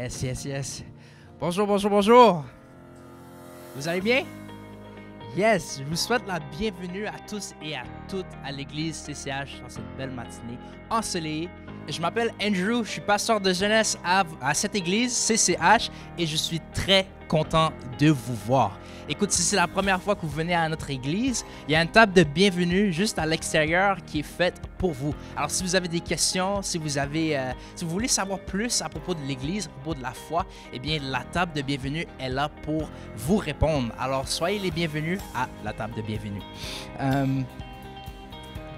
Yes, yes, yes. Bonjour, bonjour, bonjour. Vous allez bien? Yes, je vous souhaite la bienvenue à tous et à toutes à l'église CCH dans cette belle matinée ensoleillée. Je m'appelle Andrew, je suis pasteur de jeunesse à cette église CCH et je suis très content de vous voir. Écoute, si c'est la première fois que vous venez à notre église, il y a une table de bienvenue juste à l'extérieur qui est faite pour vous. Alors, si vous avez des questions, si vous voulez savoir plus à propos de l'église, à propos de la foi, eh bien, la table de bienvenue est là pour vous répondre. Alors, soyez les bienvenus à la table de bienvenue.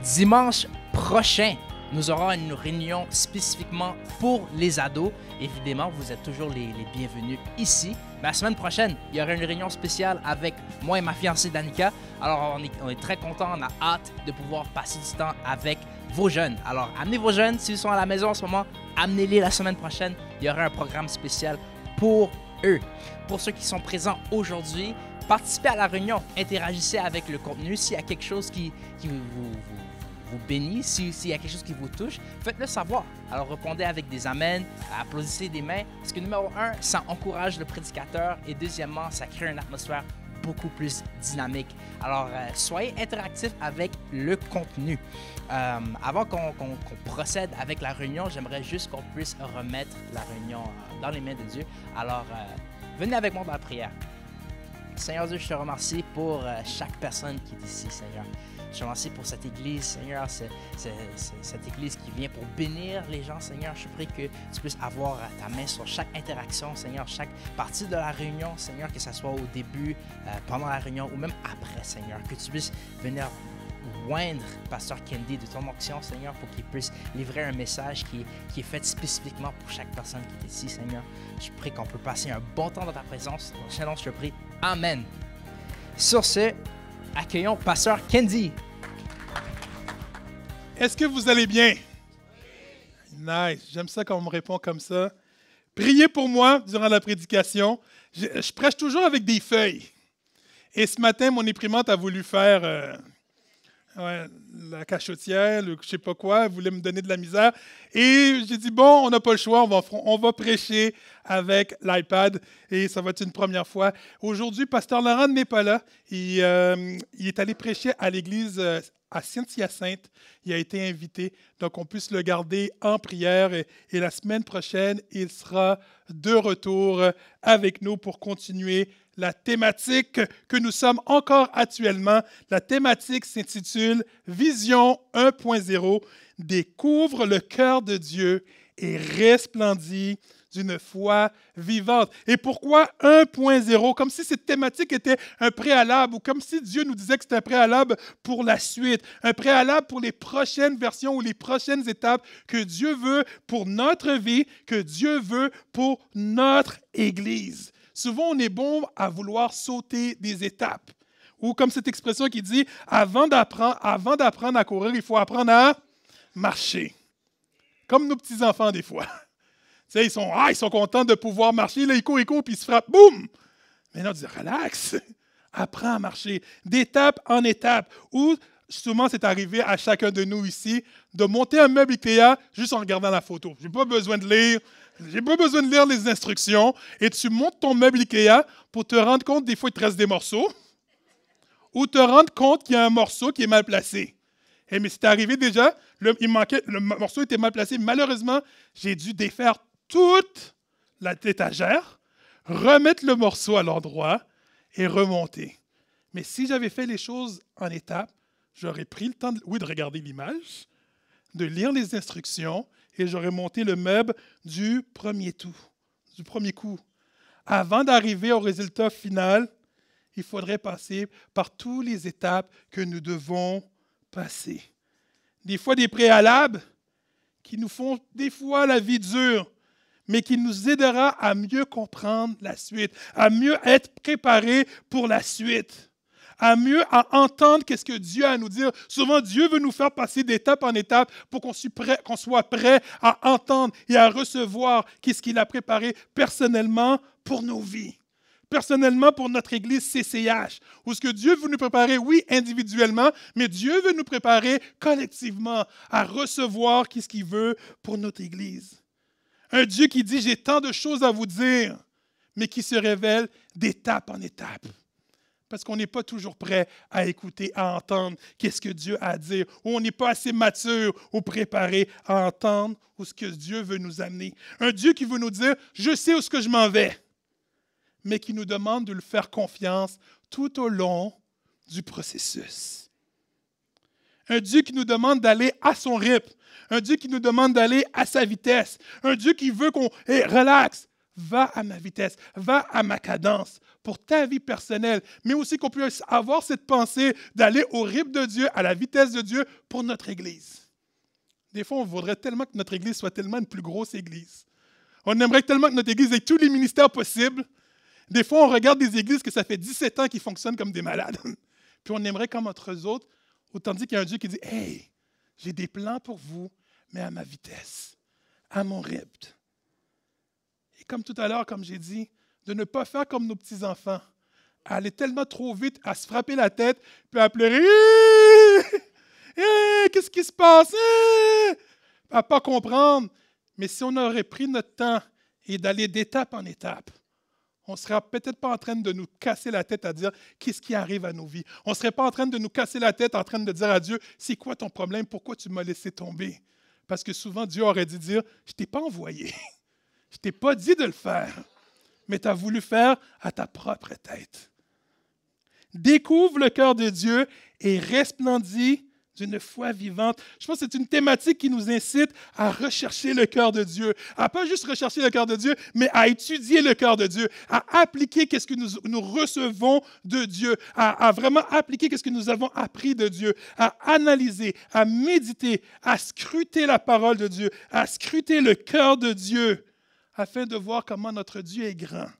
Dimanche prochain, nous aurons une réunion spécifiquement pour les ados. Évidemment, vous êtes toujours les bienvenus ici. Mais la semaine prochaine, il y aura une réunion spéciale avec moi et ma fiancée Danica. Alors, on est très contents, on a hâte de pouvoir passer du temps avec vos jeunes. Alors, amenez vos jeunes, s'ils sont à la maison en ce moment, amenez-les la semaine prochaine. Il y aura un programme spécial pour eux. Pour ceux qui sont présents aujourd'hui, participez à la réunion, interagissez avec le contenu. S'il y a quelque chose qui vous bénit, s'il y a quelque chose qui vous touche, faites-le savoir. Alors répondez avec des amens, applaudissez des mains, parce que numéro 1, ça encourage le prédicateur et deuxièmement, ça crée une atmosphère beaucoup plus dynamique. Alors soyez interactifs avec le contenu. Avant qu'on procède avec la réunion, j'aimerais juste qu'on puisse remettre la réunion dans les mains de Dieu. Alors venez avec moi dans la prière. Seigneur Dieu, je te remercie pour chaque personne qui est ici, Seigneur. Je te remercie pour cette église, Seigneur, cette église qui vient pour bénir les gens, Seigneur. Je prie que tu puisses avoir ta main sur chaque interaction, Seigneur, chaque partie de la réunion, Seigneur, que ce soit au début, pendant la réunion ou même après, Seigneur. Que tu puisses venir oindre Pasteur Kendi de ton onction, Seigneur, pour qu'il puisse livrer un message qui est fait spécifiquement pour chaque personne qui est ici, Seigneur. Je prie qu'on peut passer un bon temps dans ta présence. Dans ce nom, je te prie. Amen. Sur ce, accueillons Pasteur Kendi. Est-ce que vous allez bien? Nice. J'aime ça quand on me répond comme ça. Priez pour moi durant la prédication. Je prêche toujours avec des feuilles. Et ce matin, mon imprimante a voulu faire la cachotière, je ne sais pas quoi, elle voulait me donner de la misère. Et j'ai dit, bon, on n'a pas le choix, on va prêcher avec l'iPad et ça va être une première fois. Aujourd'hui, Pasteur Laurent n'est pas là. Il est allé prêcher à l'église à Saint-Hyacinthe. Il a été invité, donc on puisse le garder en prière. Et la semaine prochaine, il sera de retour avec nous pour continuer la thématique que nous sommes encore actuellement. La thématique s'intitule « Vision 1.0 » découvre le cœur de Dieu et resplendit d'une foi vivante. Et pourquoi 1.0? Comme si cette thématique était un préalable ou comme si Dieu nous disait que c'était un préalable pour la suite, un préalable pour les prochaines versions ou les prochaines étapes que Dieu veut pour notre vie, que Dieu veut pour notre Église. Souvent, on est bon à vouloir sauter des étapes. Ou comme cette expression qui dit, avant d'apprendre à courir, il faut apprendre à marcher. Comme nos petits-enfants des fois. Tu sais, ils sont contents de pouvoir marcher, là, ils courent, puis ils se frappent, boum! Mais non, on dit, relax, apprends à marcher, d'étape en étape. Ou, souvent, c'est arrivé à chacun de nous ici, de monter un meuble IKEA juste en regardant la photo. Je n'ai pas besoin de lire les instructions. Et tu montes ton meuble IKEA pour te rendre compte, des fois, il te reste des morceaux, ou te rendre compte qu'il y a un morceau qui est mal placé. Mais c'est arrivé déjà, le morceau était mal placé. Malheureusement, j'ai dû défaire toute l'étagère, remettre le morceau à l'endroit et remonter. Mais si j'avais fait les choses en étapes, j'aurais pris le temps, de regarder l'image, de lire les instructions et j'aurais monté le meuble du premier coup. Avant d'arriver au résultat final, il faudrait passer par toutes les étapes que nous devons passer. Des fois, des préalables qui nous font des fois la vie dure, mais qui nous aidera à mieux comprendre la suite, à mieux être préparés pour la suite, à mieux entendre qu'est-ce que Dieu a à nous dire. Souvent, Dieu veut nous faire passer d'étape en étape pour qu'on soit prêt à entendre et à recevoir qu'est-ce qu'il a préparé personnellement pour nos vies. Personnellement, pour notre Église CCH, où ce que Dieu veut nous préparer, oui, individuellement, mais Dieu veut nous préparer collectivement à recevoir qu'est-ce qu'il veut pour notre Église. Un Dieu qui dit, j'ai tant de choses à vous dire, mais qui se révèle d'étape en étape. Parce qu'on n'est pas toujours prêt à écouter, à entendre qu'est-ce que Dieu a à dire, ou on n'est pas assez mature ou préparé à entendre où ce que Dieu veut nous amener. Un Dieu qui veut nous dire, je sais où est-ce que je m'en vais, mais qui nous demande de lui faire confiance tout au long du processus. Un Dieu qui nous demande d'aller à son rythme. Un Dieu qui nous demande d'aller à sa vitesse. Un Dieu qui veut qu'on relaxe. Va à ma vitesse, va à ma cadence pour ta vie personnelle, mais aussi qu'on puisse avoir cette pensée d'aller au rythme de Dieu, à la vitesse de Dieu pour notre Église. Des fois, on voudrait tellement que notre Église soit tellement une plus grosse Église. On aimerait tellement que notre Église ait tous les ministères possibles. Des fois, on regarde des églises que ça fait 17 ans qu'ils fonctionnent comme des malades. Puis on aimerait comme entre eux autres, autant dire qu'il y a un Dieu qui dit « Hey, j'ai des plans pour vous, mais à ma vitesse, à mon rythme. » Et comme tout à l'heure, comme j'ai dit, de ne pas faire comme nos petits-enfants, à aller tellement trop vite, à se frapper la tête, puis à pleurer « Qu'est-ce qui se passe? » À ne pas comprendre. Mais si on aurait pris notre temps et d'aller d'étape en étape, on ne serait peut-être pas en train de nous casser la tête à dire qu'est-ce qui arrive à nos vies. On ne serait pas en train de nous casser la tête en train de dire à Dieu, c'est quoi ton problème? Pourquoi tu m'as laissé tomber? Parce que souvent, Dieu aurait dû dire, je ne t'ai pas envoyé. Je ne t'ai pas dit de le faire, mais tu as voulu faire à ta propre tête. Découvre le cœur de Dieu et resplendis d'une foi vivante. Je pense que c'est une thématique qui nous incite à rechercher le cœur de Dieu. À pas juste rechercher le cœur de Dieu, mais à étudier le cœur de Dieu, à appliquer ce que nous recevons de Dieu, à vraiment appliquer ce que nous avons appris de Dieu, à analyser, à méditer, à scruter la parole de Dieu, à scruter le cœur de Dieu, afin de voir comment notre Dieu est grand,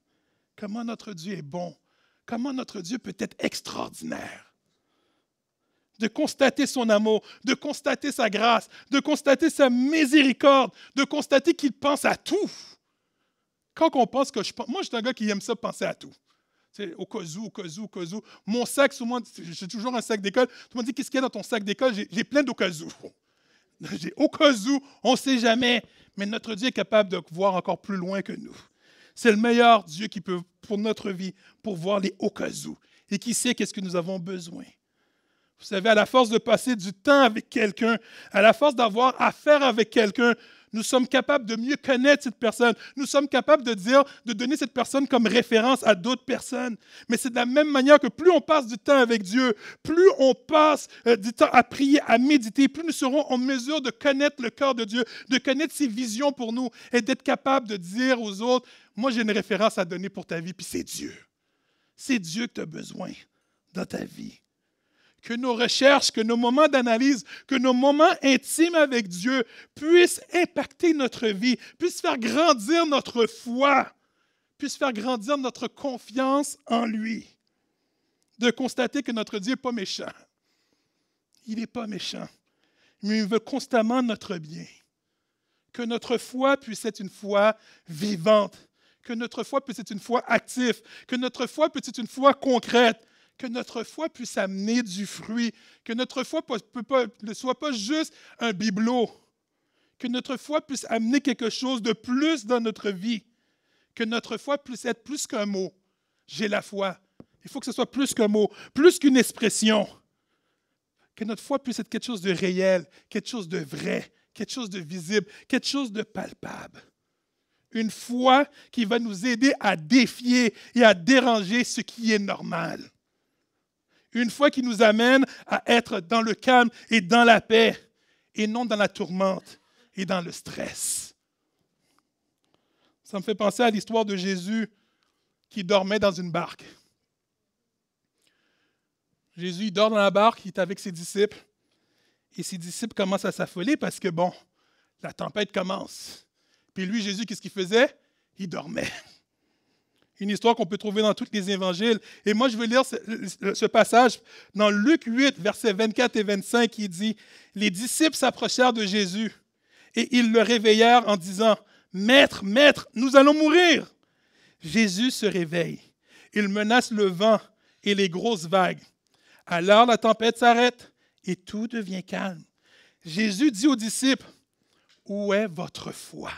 comment notre Dieu est bon, comment notre Dieu peut être extraordinaire. De constater son amour, de constater sa grâce, de constater sa miséricorde, de constater qu'il pense à tout. Quand on pense que je pense... Moi, je suis un gars qui aime ça, penser à tout. C'est au cas où. Mon sac, souvent, j'ai toujours un sac d'école. Tout le monde dit, qu'est-ce qu'il y a dans ton sac d'école? J'ai plein d'au cas où. J'ai au cas où, on ne sait jamais. Mais notre Dieu est capable de voir encore plus loin que nous. C'est le meilleur Dieu qui peut, pour notre vie, pour voir les au cas où. Et qui sait qu'est-ce que nous avons besoin. Vous savez, à la force de passer du temps avec quelqu'un, à la force d'avoir affaire avec quelqu'un, nous sommes capables de mieux connaître cette personne. Nous sommes capables de donner cette personne comme référence à d'autres personnes. Mais c'est de la même manière que plus on passe du temps avec Dieu, plus on passe du temps à prier, à méditer, plus nous serons en mesure de connaître le cœur de Dieu, de connaître ses visions pour nous et d'être capable de dire aux autres, moi j'ai une référence à donner pour ta vie, puis c'est Dieu. C'est Dieu que tu as besoin dans ta vie. Que nos recherches, que nos moments d'analyse, que nos moments intimes avec Dieu puissent impacter notre vie, puissent faire grandir notre foi, puissent faire grandir notre confiance en lui. De constater que notre Dieu n'est pas méchant. Il n'est pas méchant, mais il veut constamment notre bien. Que notre foi puisse être une foi vivante, que notre foi puisse être une foi active, que notre foi puisse être une foi concrète, que notre foi puisse amener du fruit, que notre foi ne soit pas juste un bibelot, que notre foi puisse amener quelque chose de plus dans notre vie, que notre foi puisse être plus qu'un mot. J'ai la foi. Il faut que ce soit plus qu'un mot, plus qu'une expression. Que notre foi puisse être quelque chose de réel, quelque chose de vrai, quelque chose de visible, quelque chose de palpable. Une foi qui va nous aider à défier et à déranger ce qui est normal. Une foi qui nous amène à être dans le calme et dans la paix, et non dans la tourmente et dans le stress. Ça me fait penser à l'histoire de Jésus qui dormait dans une barque. Jésus, il dort dans la barque, il est avec ses disciples, et ses disciples commencent à s'affoler parce que, bon, la tempête commence. Puis lui, Jésus, qu'est-ce qu'il faisait? Il dormait. Une histoire qu'on peut trouver dans tous les évangiles. Et moi, je vais lire ce passage dans Luc 8, versets 24 et 25, qui dit « Les disciples s'approchèrent de Jésus et ils le réveillèrent en disant « Maître, Maître, nous allons mourir !» Jésus se réveille. Il menace le vent et les grosses vagues. Alors la tempête s'arrête et tout devient calme. Jésus dit aux disciples « Où est votre foi ?»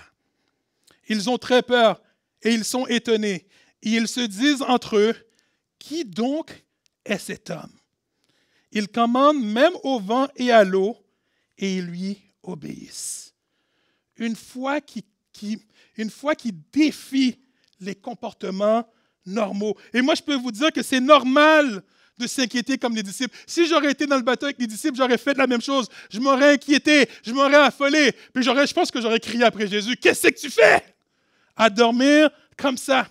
Ils ont très peur et ils sont étonnés. Et ils se disent entre eux, qui donc est cet homme? Il commande même au vent et à l'eau et ils lui obéissent. Une foi qui défie les comportements normaux. Et moi, je peux vous dire que c'est normal de s'inquiéter comme les disciples. Si j'aurais été dans le bateau avec les disciples, j'aurais fait la même chose. Je m'aurais inquiété, je m'aurais affolé, puis je pense que j'aurais crié après Jésus, « Qu'est-ce que tu fais? » À dormir comme ça.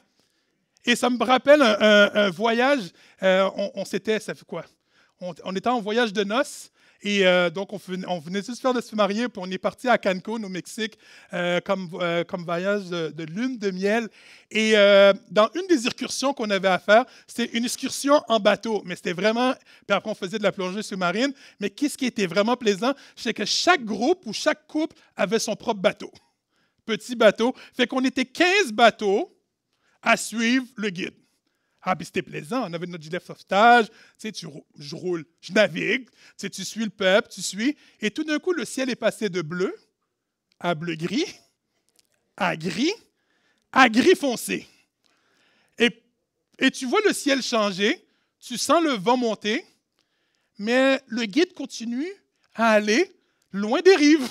Et ça me rappelle un voyage, on s'était, ça fait quoi? On était en voyage de noces, et donc on venait juste faire de se marier, puis on est parti à Cancun, au Mexique, comme voyage de lune de miel. Et dans une des excursions qu'on avait à faire, c'était une excursion en bateau, mais c'était vraiment, puis après on faisait de la plongée sous-marine, mais qu'est-ce qui était vraiment plaisant, c'est que chaque groupe ou chaque couple avait son propre bateau. Petit bateau. Fait qu'on était 15 bateaux à suivre le guide. Ah, puis c'était plaisant. On avait notre gilet de sauvetage. Tu sais, je roule, je navigue. Tu sais, tu suis le peuple, tu suis. Et tout d'un coup, le ciel est passé de bleu à bleu-gris, à gris foncé. Et tu vois le ciel changer. Tu sens le vent monter. Mais le guide continue à aller loin des rives.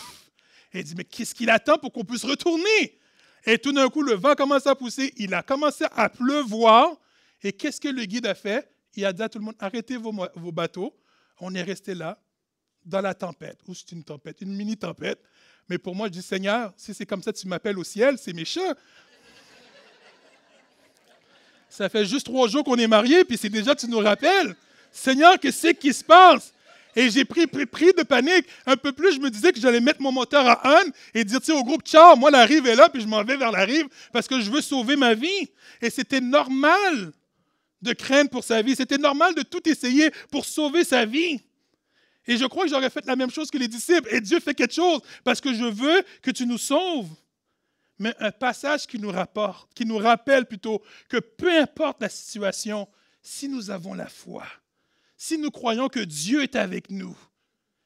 Et il dit, mais qu'est-ce qu'il attend pour qu'on puisse retourner? Et tout d'un coup, le vent commence à pousser. Il a commencé à pleuvoir. Et qu'est-ce que le guide a fait? Il a dit à tout le monde, arrêtez vos bateaux. On est resté là, dans la tempête. Ou c'est une tempête, une mini-tempête. Mais pour moi, je dis, Seigneur, si c'est comme ça que tu m'appelles au ciel, c'est méchant. Ça fait juste 3 jours qu'on est mariés, puis c'est déjà, tu nous rappelles. Seigneur, qu'est-ce qui se passe? Et j'ai pris de panique. Un peu plus, je me disais que j'allais mettre mon moteur à on et dire, tu sais, au groupe, ciao, moi, la rive est là, puis je m'en vais vers la rive parce que je veux sauver ma vie. Et c'était normal de craindre pour sa vie. C'était normal de tout essayer pour sauver sa vie. Et je crois que j'aurais fait la même chose que les disciples. Et Dieu fait quelque chose parce que je veux que tu nous sauves. Mais un passage qui nous rappelle plutôt que peu importe la situation, si nous avons la foi, si nous croyons que Dieu est avec nous,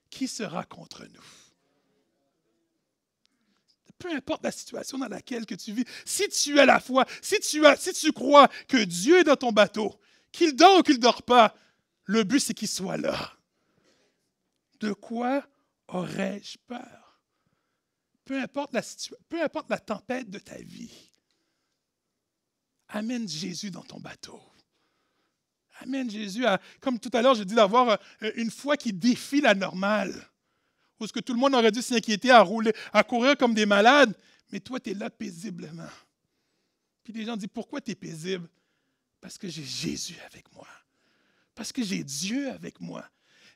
qui sera contre nous? Peu importe la situation dans laquelle que tu vis, si tu as la foi, si tu crois que Dieu est dans ton bateau, qu'il dort ou qu'il ne dort pas, le but c'est qu'il soit là. De quoi aurais-je peur? Peu importe la tempête de ta vie, amène Jésus dans ton bateau. Amène Jésus à, comme tout à l'heure, j'ai dit d'avoir une foi qui défie la normale. Où est-ce que tout le monde aurait dû s'inquiéter à rouler, à courir comme des malades, mais toi, tu es là paisiblement. Puis les gens disent, pourquoi tu es paisible? Parce que j'ai Jésus avec moi. Parce que j'ai Dieu avec moi.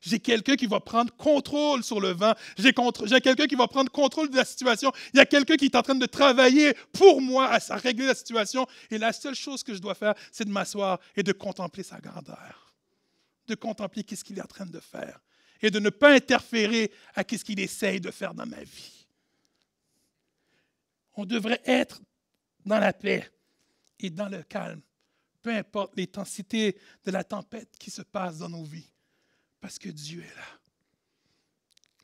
J'ai quelqu'un qui va prendre contrôle sur le vent. J'ai quelqu'un qui va prendre contrôle de la situation. Il y a quelqu'un qui est en train de travailler pour moi à régler la situation. Et la seule chose que je dois faire, c'est de m'asseoir et de contempler sa grandeur. De contempler qu'est-ce qu'il est en train de faire. Et de ne pas interférer à ce qu'il essaye de faire dans ma vie. On devrait être dans la paix et dans le calme. Peu importe l'intensité de la tempête qui se passe dans nos vies. Parce que Dieu est là.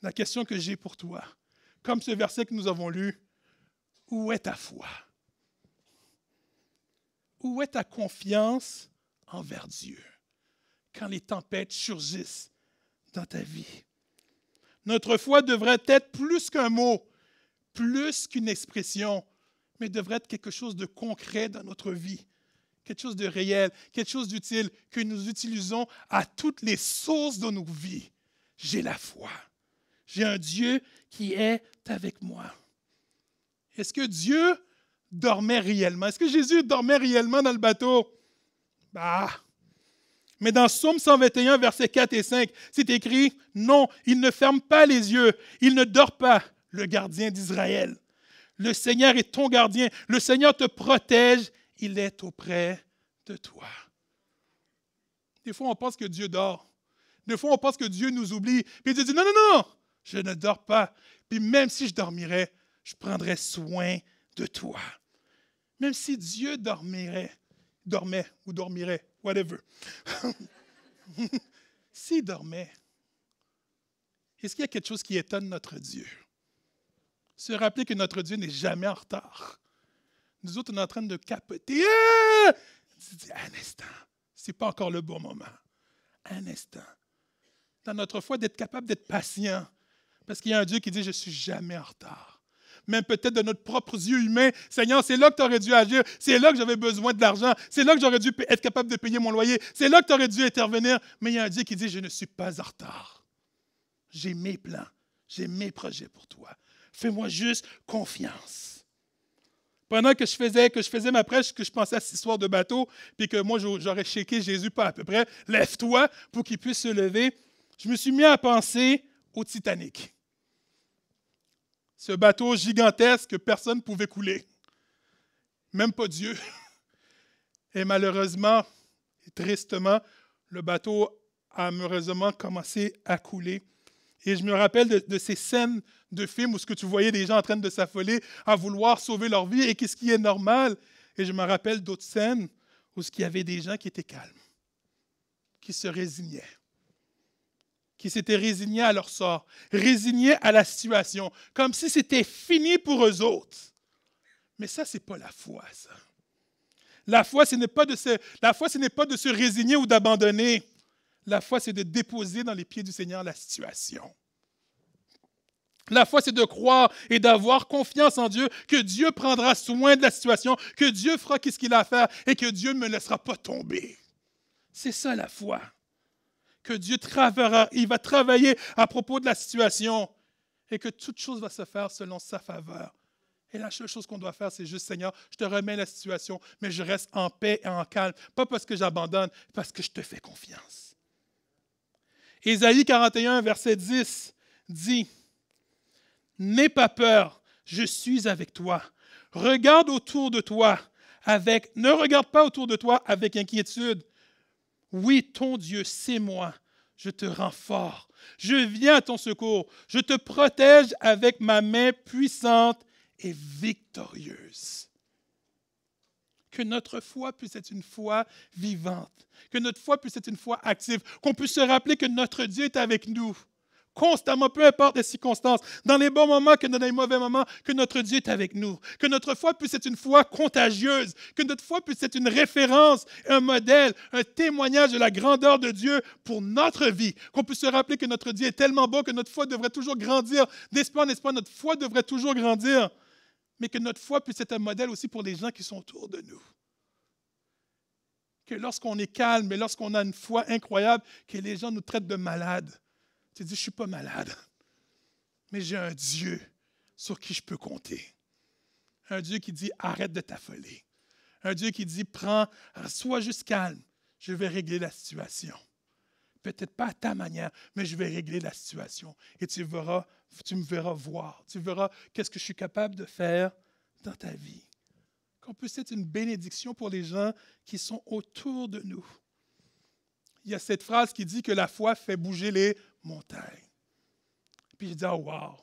La question que j'ai pour toi, comme ce verset que nous avons lu, où est ta foi? Où est ta confiance envers Dieu quand les tempêtes surgissent dans ta vie? Notre foi devrait être plus qu'un mot, plus qu'une expression, mais devrait être quelque chose de concret dans notre vie. Quelque chose de réel, quelque chose d'utile que nous utilisons à toutes les sources de nos vies. J'ai la foi. J'ai un Dieu qui est avec moi. Est-ce que Dieu dormait réellement? Est-ce que Jésus dormait réellement dans le bateau? Mais dans Psaume 121, versets 4 et 5, c'est écrit, « Non, il ne ferme pas les yeux, il ne dort pas, le gardien d'Israël. Le Seigneur est ton gardien, le Seigneur te protège, il est auprès de toi. » Des fois, on pense que Dieu dort. Des fois, on pense que Dieu nous oublie. Puis Dieu dit, non, non, non, je ne dors pas. Puis même si je dormirais, je prendrais soin de toi. Même si Dieu dormait ou dormirait, whatever. S'il dormait, est-ce qu'il y a quelque chose qui étonne notre Dieu? Se rappeler que notre Dieu n'est jamais en retard. Nous autres, on est en train de capoter. Ah! Tu dis, un instant, ce n'est pas encore le bon moment. Un instant. Dans notre foi, d'être capable d'être patient. Parce qu'il y a un Dieu qui dit, je ne suis jamais en retard. Même peut-être de notre propre yeux humain. Seigneur, c'est là que tu aurais dû agir. C'est là que j'avais besoin de l'argent. C'est là que j'aurais dû être capable de payer mon loyer. C'est là que tu aurais dû intervenir. Mais il y a un Dieu qui dit, je ne suis pas en retard. J'ai mes plans. J'ai mes projets pour toi. Fais-moi juste confiance. Pendant que je faisais ma prêche, que je pensais à cette histoire de bateau, puis que moi, j'aurais shaké Jésus pas à peu près, lève-toi pour qu'il puisse se lever, je me suis mis à penser au Titanic. Ce bateau gigantesque que personne ne pouvait couler. Même pas Dieu. Et malheureusement, et tristement, le bateau a malheureusement commencé à couler. Et je me rappelle de ces scènes de films où ce que tu voyais des gens en train de s'affoler à vouloir sauver leur vie et qu'est-ce qui est normal. Et je me rappelle d'autres scènes où il y avait des gens qui étaient calmes, qui se résignaient, qui s'étaient résignés à leur sort, résignés à la situation, comme si c'était fini pour eux autres. Mais ça, ce n'est pas la foi, ça. La foi, ce n'est pas de se résigner ou d'abandonner. La foi, c'est de déposer dans les pieds du Seigneur la situation. La foi, c'est de croire et d'avoir confiance en Dieu, que Dieu prendra soin de la situation, que Dieu fera ce qu'il a à faire et que Dieu ne me laissera pas tomber. C'est ça la foi. Que Dieu travaillera, il va travailler à propos de la situation et que toute chose va se faire selon sa faveur. Et la seule chose qu'on doit faire, c'est juste, Seigneur, je te remets la situation, mais je reste en paix et en calme, pas parce que j'abandonne, parce que je te fais confiance. Ésaïe 41, verset 10 dit, « N'aie pas peur, je suis avec toi. Regarde autour de toi ne regarde pas autour de toi avec inquiétude. Oui, ton Dieu, c'est moi. Je te rends fort. Je viens à ton secours. Je te protège avec ma main puissante et victorieuse. » Que notre foi puisse être une foi vivante, que notre foi puisse être une foi active, qu'on puisse se rappeler que notre Dieu est avec nous, constamment, peu importe les circonstances, dans les bons moments que dans les mauvais moments, que notre Dieu est avec nous, que notre foi puisse être une foi contagieuse, que notre foi puisse être une référence, un modèle, un témoignage de la grandeur de Dieu pour notre vie, qu'on puisse se rappeler que notre Dieu est tellement beau que notre foi devrait toujours grandir, d'espoir en espoir, notre foi devrait toujours grandir, mais que notre foi puisse être un modèle aussi pour les gens qui sont autour de nous. Que lorsqu'on est calme et lorsqu'on a une foi incroyable, que les gens nous traitent de malades. Tu dis, je ne suis pas malade, mais j'ai un Dieu sur qui je peux compter. Un Dieu qui dit, arrête de t'affoler. Un Dieu qui dit, sois juste calme, je vais régler la situation. Peut-être pas à ta manière, mais je vais régler la situation. Et tu me verras voir. Tu verras qu'est-ce que je suis capable de faire dans ta vie. Qu'on puisse être une bénédiction pour les gens qui sont autour de nous. Il y a cette phrase qui dit que la foi fait bouger les montagnes. Puis je dis, oh wow!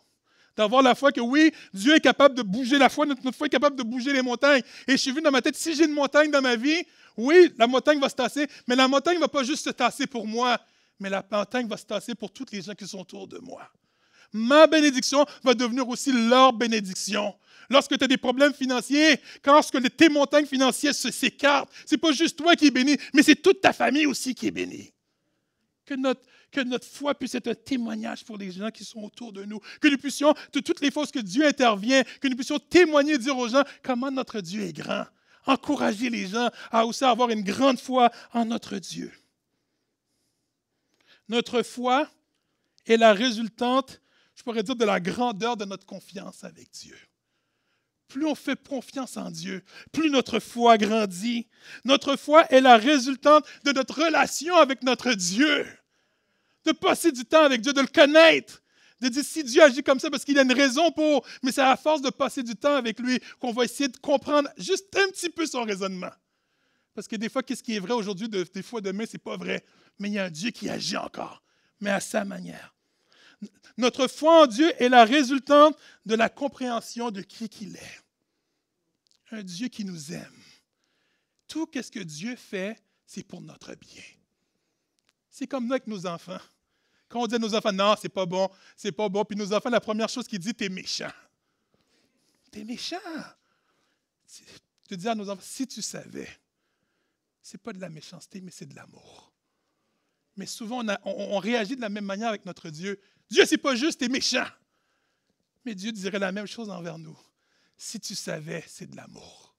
D'avoir la foi que oui, Dieu est capable de bouger la foi, notre foi est capable de bouger les montagnes. Et je suis vu dans ma tête, si j'ai une montagne dans ma vie, oui, la montagne va se tasser, mais la montagne ne va pas juste se tasser pour moi, mais la montagne va se tasser pour tous les gens qui sont autour de moi. Ma bénédiction va devenir aussi leur bénédiction. Lorsque tu as des problèmes financiers, lorsque tes montagnes financières s'écartent, ce n'est pas juste toi qui es béni, mais c'est toute ta famille aussi qui est bénie. Que notre foi puisse être un témoignage pour les gens qui sont autour de nous. Que nous puissions, de toutes les fois que Dieu intervient, que nous puissions témoigner et dire aux gens comment notre Dieu est grand. Encourager les gens à aussi avoir une grande foi en notre Dieu. Notre foi est la résultante, je pourrais dire, de la grandeur de notre confiance avec Dieu. Plus on fait confiance en Dieu, plus notre foi grandit. Notre foi est la résultante de notre relation avec notre Dieu. De passer du temps avec Dieu, de le connaître. De dire, si Dieu agit comme ça, parce qu'il a une raison pour, mais c'est à force de passer du temps avec lui qu'on va essayer de comprendre juste un petit peu son raisonnement. Parce que des fois, qu'est-ce qui est vrai aujourd'hui, des fois demain, c'est pas vrai. Mais il y a un Dieu qui agit encore, mais à sa manière. Notre foi en Dieu est la résultante de la compréhension de qui qu'il est. Un Dieu qui nous aime. Tout ce que Dieu fait, c'est pour notre bien. C'est comme nous avec nos enfants. Quand on dit à nos enfants, non, c'est pas bon, puis nos enfants, la première chose qu'ils disent, t'es méchant. T'es méchant. de dire à nos enfants, si tu savais, ce n'est pas de la méchanceté, mais c'est de l'amour. Mais souvent, on réagit de la même manière avec notre Dieu. Dieu, c'est pas juste, t'es méchant. Mais Dieu dirait la même chose envers nous. Si tu savais, c'est de l'amour.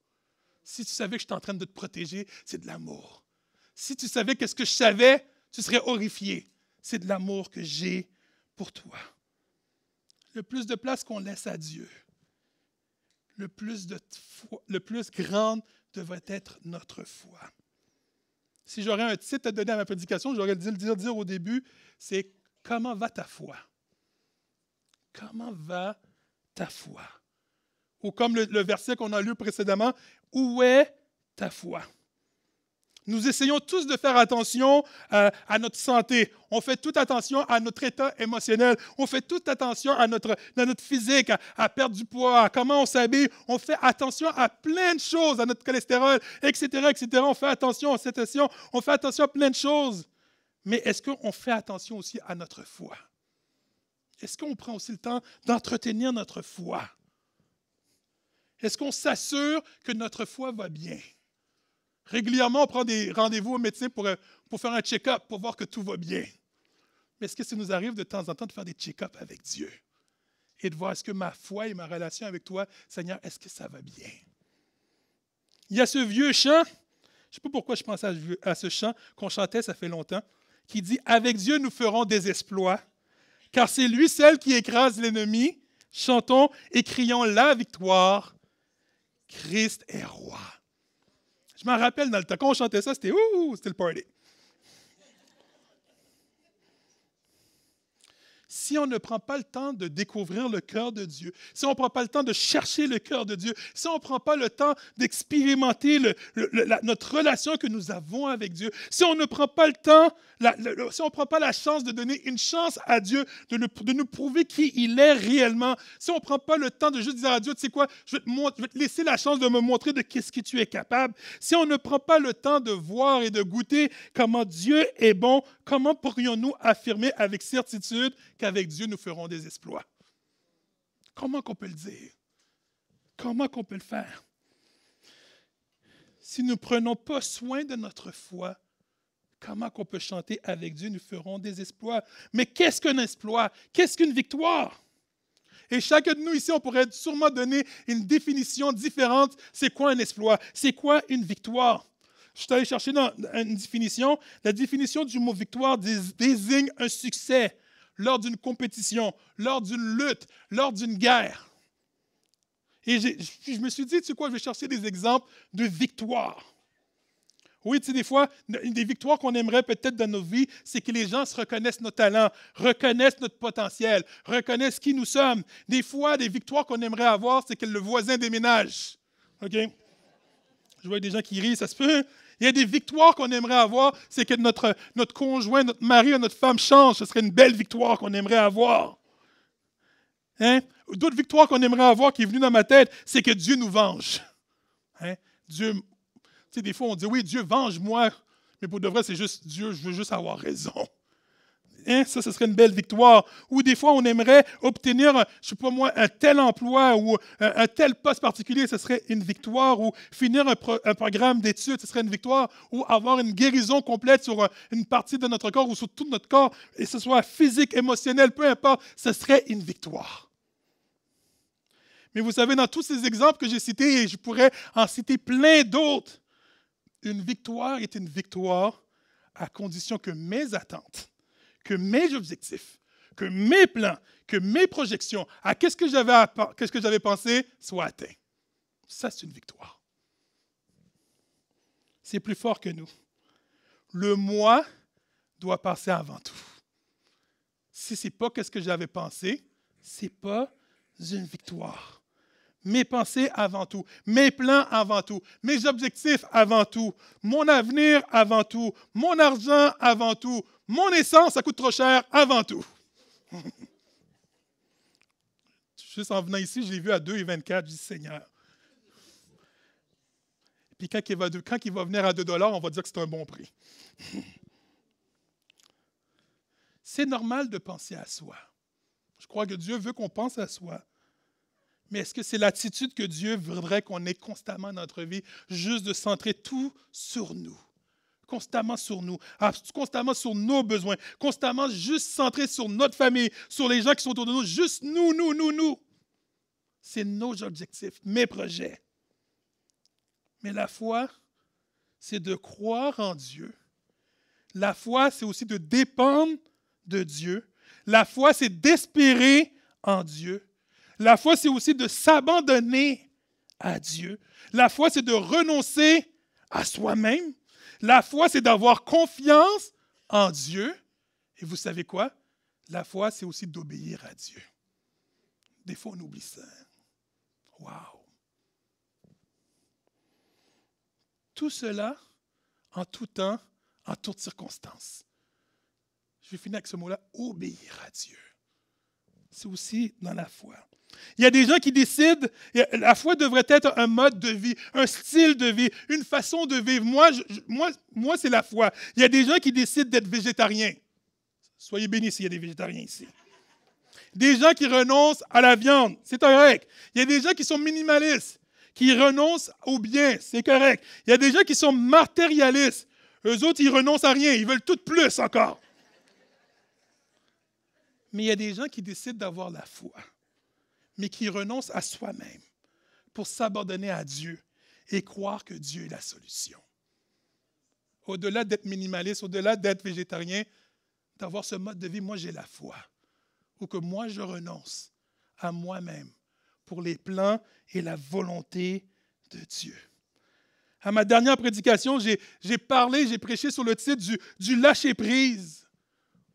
Si tu savais que je suis en train de te protéger, c'est de l'amour. Si tu savais qu'est-ce que je savais, tu serais horrifié. C'est de l'amour que j'ai pour toi. Le plus de place qu'on laisse à Dieu, le plus grande devrait être notre foi. Si j'aurais un titre à donner à ma prédication, j'aurais dû le dire au début, c'est « Comment va ta foi? » Comment va ta foi? Ou comme le verset qu'on a lu précédemment, « Où est ta foi? » Nous essayons tous de faire attention à notre santé. On fait toute attention à notre état émotionnel. On fait toute attention à notre physique, à perdre du poids, à comment on s'habille. On fait attention à plein de choses, à notre cholestérol, etc., etc. On fait attention à cette attention. On fait attention à plein de choses. Mais est-ce qu'on fait attention aussi à notre foi? Est-ce qu'on prend aussi le temps d'entretenir notre foi? Est-ce qu'on s'assure que notre foi va bien? Régulièrement, on prend des rendez-vous au médecin pour faire un check-up, pour voir que tout va bien. Mais est-ce que ça nous arrive de temps en temps de faire des check-ups avec Dieu? Et de voir est-ce que ma foi et ma relation avec toi, Seigneur, est-ce que ça va bien? Il y a ce vieux chant, je ne sais pas pourquoi je pense à ce chant qu'on chantait, ça fait longtemps, qui dit « Avec Dieu, nous ferons des exploits, car c'est lui seul qui écrase l'ennemi. Chantons et crions la victoire. Christ est roi. » Je m'en rappelle dans le temps, quand on chantait ça, c'était le party. Si on ne prend pas le temps de découvrir le cœur de Dieu, si on ne prend pas le temps de chercher le cœur de Dieu, si on ne prend pas le temps d'expérimenter notre relation que nous avons avec Dieu, si on ne prend pas le temps, si on ne prend pas la chance de donner une chance à Dieu, de nous prouver qui il est réellement, si on ne prend pas le temps de juste dire à Dieu, tu sais quoi, je vais te laisser la chance de me montrer de qu'est-ce que tu es capable, si on ne prend pas le temps de voir et de goûter comment Dieu est bon, comment pourrions-nous affirmer avec certitude qu'avec Dieu, nous ferons des exploits? Comment qu'on peut le dire? Comment qu'on peut le faire? Si nous ne prenons pas soin de notre foi, comment qu'on peut chanter avec Dieu, nous ferons des exploits? Mais qu'est-ce qu'un exploit? Qu'est-ce qu'une victoire? Et chacun de nous ici, on pourrait sûrement donner une définition différente. C'est quoi un exploit? C'est quoi une victoire? Je suis allé chercher dans une définition. La définition du mot victoire désigne un succès lors d'une compétition, lors d'une lutte, lors d'une guerre. Et je me suis dit, tu sais quoi, je vais chercher des exemples de victoires. Oui, tu sais, des fois, des victoires qu'on aimerait peut-être dans nos vies, c'est que les gens se reconnaissent nos talents, reconnaissent notre potentiel, reconnaissent qui nous sommes. Des fois, des victoires qu'on aimerait avoir, c'est que le voisin déménage. OK? Je vois des gens qui rient, ça se peut. Il y a des victoires qu'on aimerait avoir, c'est que notre conjoint, notre mari ou notre femme change. Ce serait une belle victoire qu'on aimerait avoir. Hein? D'autres victoires qu'on aimerait avoir qui est venue dans ma tête, c'est que Dieu nous venge. Hein? Dieu, tu sais, des fois on dit, oui, Dieu venge-moi, mais pour de vrai, c'est juste Dieu, je veux juste avoir raison. Hein? Ça, ce serait une belle victoire. Ou des fois, on aimerait obtenir, je ne sais pas moi, un tel emploi ou un tel poste particulier, ce serait une victoire. Ou finir un programme d'études, ce serait une victoire. Ou avoir une guérison complète sur une partie de notre corps ou sur tout notre corps, et que ce soit physique, émotionnel, peu importe, ce serait une victoire. Mais vous savez, dans tous ces exemples que j'ai cités, et je pourrais en citer plein d'autres, une victoire est une victoire à condition que mes attentes, que mes objectifs, que mes plans, que mes projections, à qu'est-ce que j'avais pensé, soient atteints. Ça, c'est une victoire. C'est plus fort que nous. Le moi doit passer avant tout. Si ce n'est pas ce que j'avais pensé, ce n'est pas une victoire. Mes pensées avant tout, mes plans avant tout, mes objectifs avant tout, mon avenir avant tout, mon argent avant tout, mon essence, ça coûte trop cher avant tout. Juste en venant ici, je l'ai vu à 2,24, je dis Seigneur. Puis quand il va venir à 2 $, on va dire que c'est un bon prix. C'est normal de penser à soi. Je crois que Dieu veut qu'on pense à soi. Mais est-ce que c'est l'attitude que Dieu voudrait qu'on ait constamment dans notre vie, juste de centrer tout sur nous? Constamment sur nous, constamment sur nos besoins, constamment juste centré sur notre famille, sur les gens qui sont autour de nous, juste nous. C'est nos objectifs, mes projets. Mais la foi, c'est de croire en Dieu. La foi, c'est aussi de dépendre de Dieu. La foi, c'est d'espérer en Dieu. La foi, c'est aussi de s'abandonner à Dieu. La foi, c'est de renoncer à soi-même. La foi, c'est d'avoir confiance en Dieu. Et vous savez quoi? La foi, c'est aussi d'obéir à Dieu. Des fois, on oublie ça. Wow! Tout cela, en tout temps, en toutes circonstances. Je vais finir avec ce mot-là, obéir à Dieu. C'est aussi dans la foi. Il y a des gens qui décident, la foi devrait être un mode de vie, un style de vie, une façon de vivre. Moi, c'est la foi. Il y a des gens qui décident d'être végétariens. Soyez bénis s'il y a des végétariens ici. Des gens qui renoncent à la viande, c'est correct. Il y a des gens qui sont minimalistes, qui renoncent au bien, c'est correct. Il y a des gens qui sont matérialistes. Eux autres, ils renoncent à rien, ils veulent tout plus encore. Mais il y a des gens qui décident d'avoir la foi, mais qui renoncent à soi-même pour s'abandonner à Dieu et croire que Dieu est la solution. Au-delà d'être minimaliste, au-delà d'être végétarien, d'avoir ce mode de vie, moi j'ai la foi, ou que moi je renonce à moi-même pour les plans et la volonté de Dieu. À ma dernière prédication, j'ai prêché sur le titre du lâcher-prise.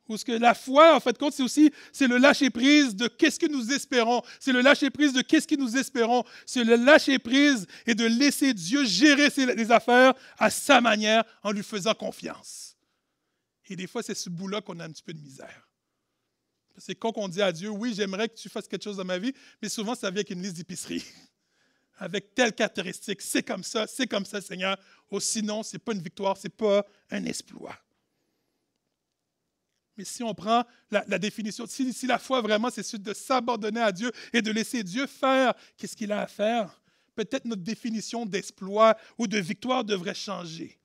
Où ce que la foi, en fait, compte, c'est le lâcher-prise de qu'est-ce que nous espérons. C'est le lâcher-prise de qu'est-ce que nous espérons. C'est le lâcher-prise et de laisser Dieu gérer les affaires à sa manière en lui faisant confiance. Et des fois, c'est ce bout-là qu'on a un petit peu de misère. C'est quand on dit à Dieu, oui, j'aimerais que tu fasses quelque chose dans ma vie, mais souvent, ça vient avec une liste d'épicerie. Avec telle caractéristique, c'est comme ça, Seigneur. Ou sinon, ce n'est pas une victoire, ce n'est pas un exploit. Mais si on prend la définition, si la foi vraiment, c'est de s'abandonner à Dieu et de laisser Dieu faire qu'est-ce qu'il a à faire, peut-être notre définition d'exploit ou de victoire devrait changer.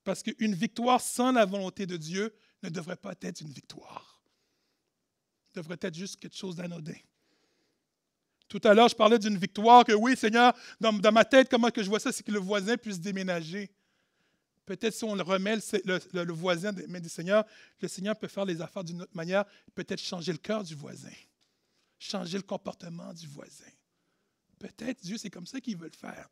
Parce qu'une victoire sans la volonté de Dieu ne devrait pas être une victoire. Elle devrait être juste quelque chose d'anodin. Tout à l'heure, je parlais d'une victoire que oui, Seigneur, dans ma tête, comment que je vois ça, c'est que le voisin puisse déménager. Peut-être si on le remet, le voisin des mains du Seigneur, le Seigneur peut faire les affaires d'une autre manière, peut-être changer le cœur du voisin, changer le comportement du voisin. Peut-être Dieu, c'est comme ça qu'il veut le faire.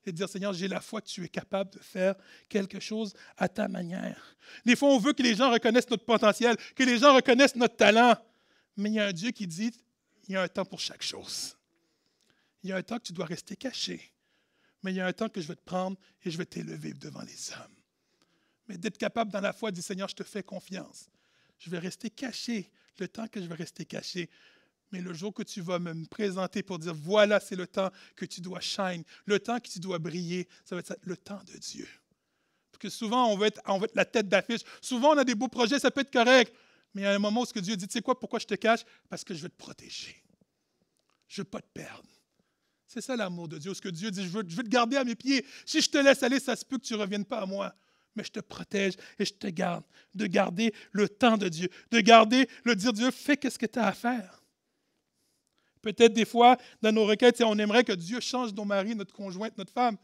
Et dire, Seigneur, j'ai la foi que tu es capable de faire quelque chose à ta manière. Des fois, on veut que les gens reconnaissent notre potentiel, que les gens reconnaissent notre talent. Mais il y a un Dieu qui dit, il y a un temps pour chaque chose. Il y a un temps que tu dois rester caché. Mais il y a un temps que je vais te prendre et je vais t'élever devant les hommes. Mais d'être capable dans la foi de dire, Seigneur, je te fais confiance. Je vais rester caché le temps que je vais rester caché. Mais le jour que tu vas me présenter pour dire, voilà, c'est le temps que tu dois shine, le temps que tu dois briller, ça va être le temps de Dieu. Parce que souvent, on veut être la tête d'affiche. Souvent, on a des beaux projets, ça peut être correct. Mais il y a un moment où ce que Dieu dit, tu sais quoi, pourquoi je te cache? Parce que je veux te protéger. Je ne veux pas te perdre. C'est ça l'amour de Dieu. Ce que Dieu dit, je veux te garder à mes pieds. Si je te laisse aller, ça se peut que tu ne reviennes pas à moi. Mais je te protège et je te garde. De garder le temps de Dieu. De garder, dire Dieu, fais ce que tu as à faire. Peut-être des fois, dans nos requêtes, on aimerait que Dieu change nos maris, notre conjointe, notre femme.